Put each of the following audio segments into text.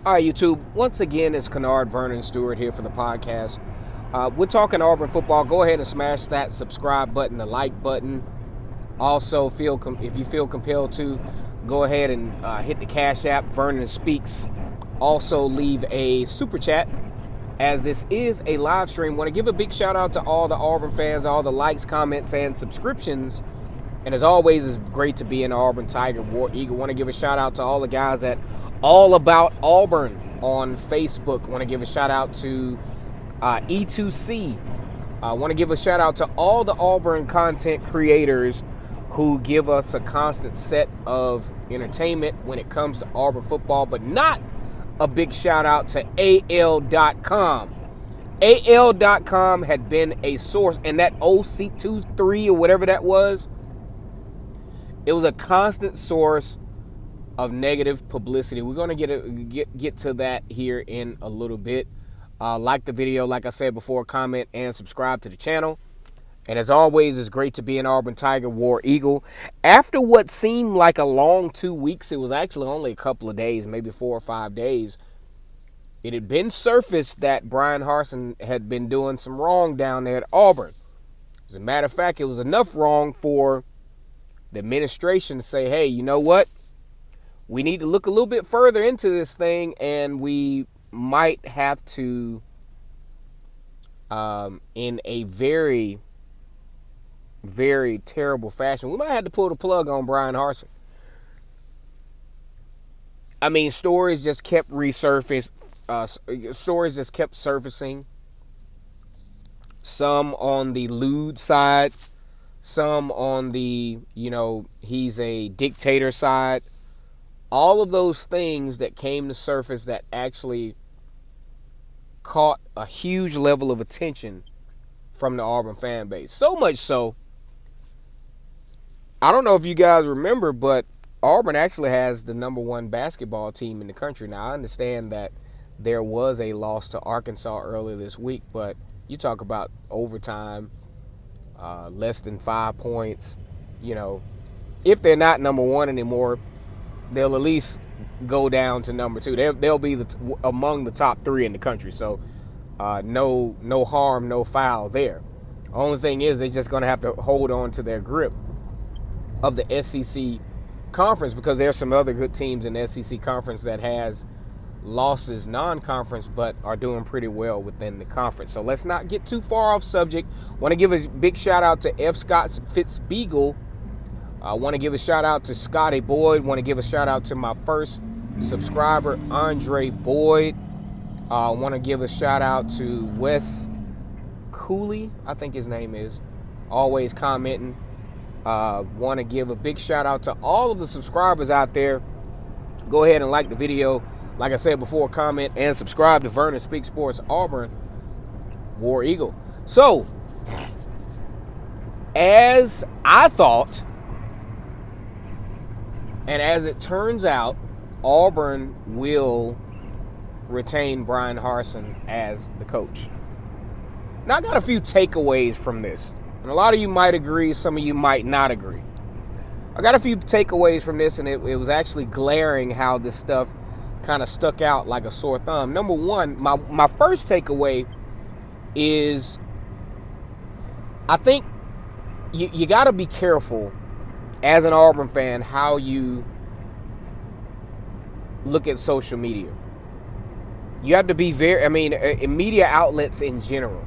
All right, YouTube. Once again, it's Kennard Vernon Stewart here for the podcast. We're talking Auburn football. Go ahead and smash that subscribe button, the like button. Also, if you feel compelled to, go ahead and hit the Cash App, Vernon Speaks. Also, leave a super chat, as this is a live stream. Want to give a big shout out to all the Auburn fans, all the likes, comments, and subscriptions. And as always, it's great to be an Auburn Tiger, War Eagle. Want to give a shout out to all the guys at All About Auburn on Facebook. Want to give a shout out to E2C. Want to give a shout out to all the Auburn content creators who give us a constant set of entertainment when it comes to Auburn football, but not a big shout out to AL.com. AL.com had been a source, and that OC23 or whatever that was, it was a constant source of negative publicity. We're going to get to that here in a little bit. Like the video, like I said before, comment and subscribe to the channel. And as always, it's great to be an Auburn Tiger, War Eagle. After what seemed like a long 2 weeks, it was actually only a couple of days, maybe 4 or 5 days. It had been surfaced that Bryan Harsin had been doing some wrong down there at Auburn. As a matter of fact, it was enough wrong for the administration to say, hey, you know what? We need to look a little bit further into this thing, and we might have to, in a very, very terrible fashion, we might have to pull the plug on Bryan Harsin. I mean, stories just kept surfacing. Some on the lewd side, some on the, he's a dictator side. All of those things that came to surface that actually caught a huge level of attention from the Auburn fan base. So much so, I don't know if you guys remember, but Auburn actually has the #1 basketball team in the country. Now, I understand that there was a loss to Arkansas earlier this week, but you talk about overtime, less than 5 points. If they're not #1 anymore, they'll at least go down to #2. They'll be among the top 3 in the country. So no harm, no foul there. Only thing is, they're just going to have to hold on to their grip of the SEC conference, because there's some other good teams in the SEC conference that has losses non-conference but are doing pretty well within the conference. So let's not get too far off subject. Want to give a big shout out to F. Scott Fitzbeagle. I want to give a shout out to Scotty Boyd. Want to give a shout out to my first subscriber, Andre Boyd. I want to give a shout out to Wes Cooley, I think his name is, always commenting. Want to give a big shout out to all of the subscribers out there. Go ahead and like the video. Like I said before, comment and subscribe to Vernon Speaks Sports Auburn War Eagle. So, as I thought, and as it turns out, Auburn will retain Bryan Harsin as the coach. Now, I got a few takeaways from this. And a lot of you might agree, some of you might not agree. I got a few takeaways from this, and it was actually glaring how this stuff kind of stuck out like a sore thumb. Number one, my first takeaway is, I think you got to be careful as an Auburn fan how you look at social media. You have to be media outlets in general.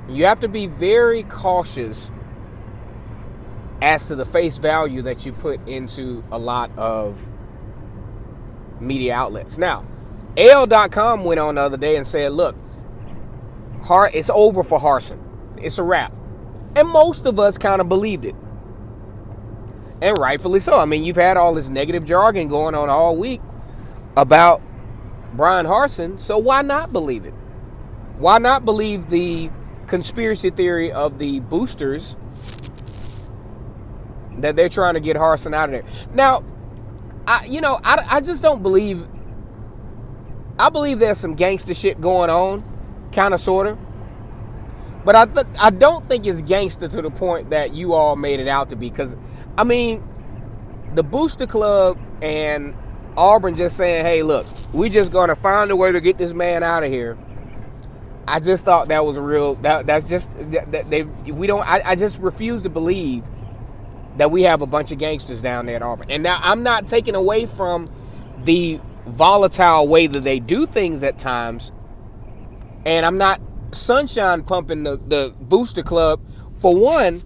You have to be very cautious as to the face value that you put into a lot of media outlets. Now, AL.com went on the other day and said, look, it's over for Harsin. It's a wrap. And most of us kind of believed it. And rightfully so. I mean, you've had all this negative jargon going on all week about Bryan Harsin, so why not believe it? Why not believe the conspiracy theory of the boosters that they're trying to get Harsin out of there? Now, I just don't believe. I believe there's some gangster shit going on, kind of, sort of. But I don't think it's gangster to the point that you all made it out to be. Because, I mean, the Booster Club and Auburn just saying, hey, look, we just going to find a way to get this man out of here. I just thought that was a real, that's just, that I just refuse to believe that we have a bunch of gangsters down there at Auburn. And now I'm not taking away from the volatile way that they do things at times. And I'm not sunshine pumping the Booster Club. For one,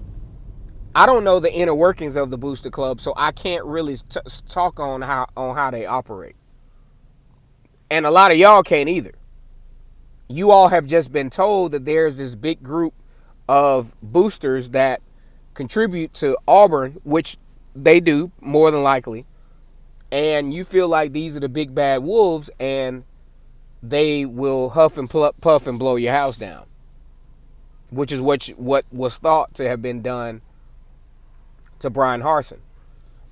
I don't know the inner workings of the Booster Club, so I can't really talk on how they operate. And a lot of y'all can't either. You all have just been told that there's this big group of boosters that contribute to Auburn, which they do more than likely. And you feel like these are the big bad wolves and they will huff and puff and blow your house down, which is what was thought to have been done to Bryan Harsin.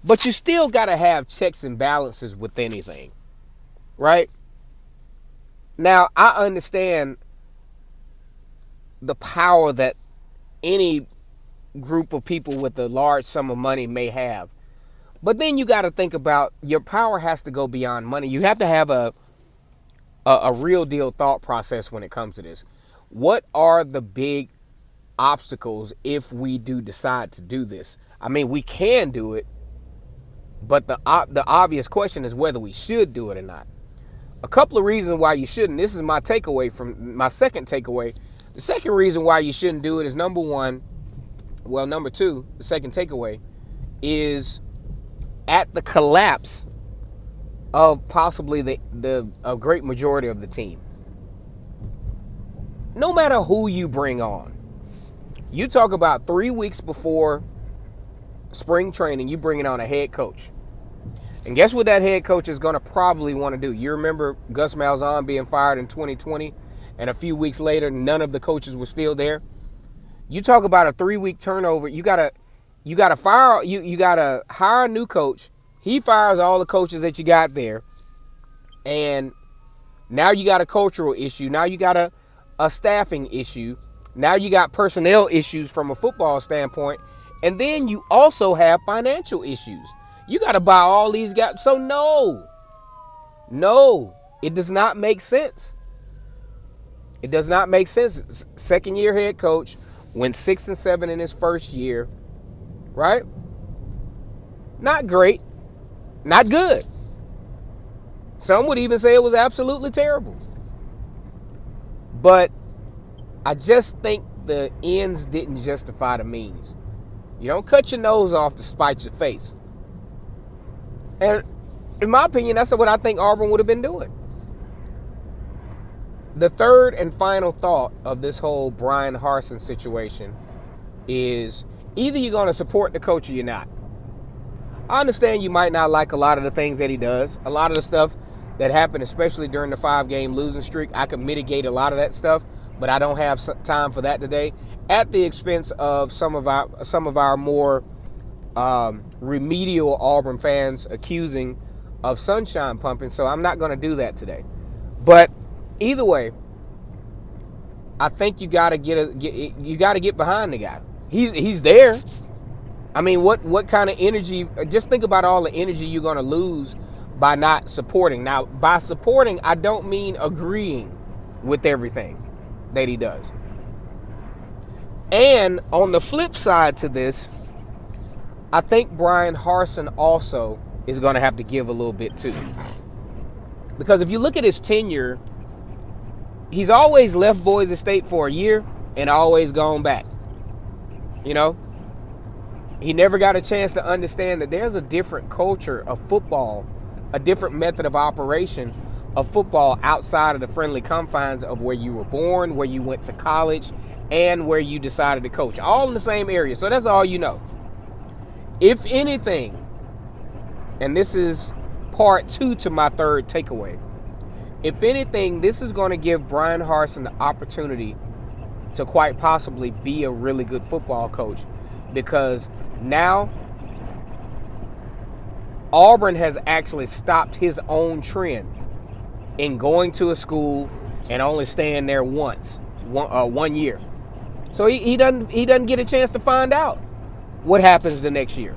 But you still got to have checks and balances with anything, right? Now, I understand the power that any group of people with a large sum of money may have. But then you got to think about your power has to go beyond money. You have to have a real deal thought process when it comes to this. What are the big obstacles if we do decide to do this? I mean, we can do it, but the obvious question is whether we should do it or not. A couple of reasons why you shouldn't. This is my takeaway from my second takeaway. The second reason why you shouldn't do it is number two, the second takeaway is at the collapse of possibly a great majority of the team. No matter who you bring on, you talk about 3 weeks before spring training, you bringing on a head coach. And guess what that head coach is going to probably want to do? You remember Gus Malzahn being fired in 2020, and a few weeks later, none of the coaches were still there. You talk about a 3-week turnover. You gotta hire a new coach. He fires all the coaches that you got there, and now you got a cultural issue. Now you got a staffing issue. Now you got personnel issues from a football standpoint, and then you also have financial issues. You got to buy all these guys. So no, it does not make sense. It does not make sense. Second year head coach went 6-7 in his first year, right? Not great, not good. Some would even say it was absolutely terrible. But I just think the ends didn't justify the means. You don't cut your nose off to spite your face. And in my opinion, that's what I think Auburn would have been doing. The third and final thought of this whole Bryan Harsin situation is either you're going to support the coach or you're not. I understand you might not like a lot of the things that he does. A lot of the stuff that happened, especially during the 5-game losing streak, I could mitigate a lot of that stuff, but I don't have time for that today. At the expense of some of our more remedial Auburn fans accusing of sunshine pumping, so I'm not going to do that today. But either way, I think you got to get behind the guy. He's there. I mean, what kind of energy? Just think about all the energy you're going to lose by not supporting. Now, by supporting, I don't mean agreeing with everything that he does. And on the flip side to this, I think Bryan Harsin also is going to have to give a little bit too. Because if you look at his tenure, he's always left Boise State for a year and always gone back. You know? He never got a chance to understand that there's a different culture of football, a different method of operation of football outside of the friendly confines of where you were born, where you went to college, and where you decided to coach. All in the same area. So that's all you know. If anything, and this is part 2 to my third takeaway, if anything, this is going to give Bryan Harsin the opportunity to quite possibly be a really good football coach, because now Auburn has actually stopped his own trend in going to a school and only staying there one year. So he doesn't get a chance to find out what happens the next year.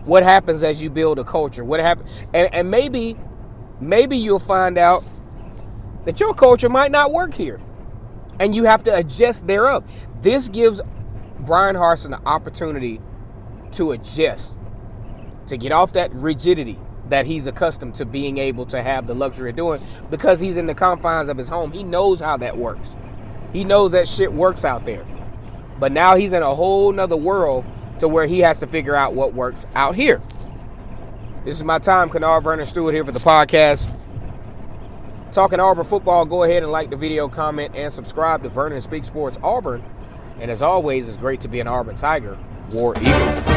What happens as you build a culture? What happens? And maybe maybe you'll find out that your culture might not work here, and you have to adjust thereof. This gives Bryan Harsin the opportunity to adjust, to get off that rigidity that he's accustomed to being able to have the luxury of doing, because he's in the confines of his home. He knows how that works. He knows that shit works out there. But now he's in a whole nother world to where he has to figure out what works out here. This is my time. Kennard Vernon Stewart here for the podcast. Talking Auburn football. Go ahead and like the video, comment, and subscribe to Vernon Speaks Sports Auburn. And as always, it's great to be an Auburn Tiger, War Eagle.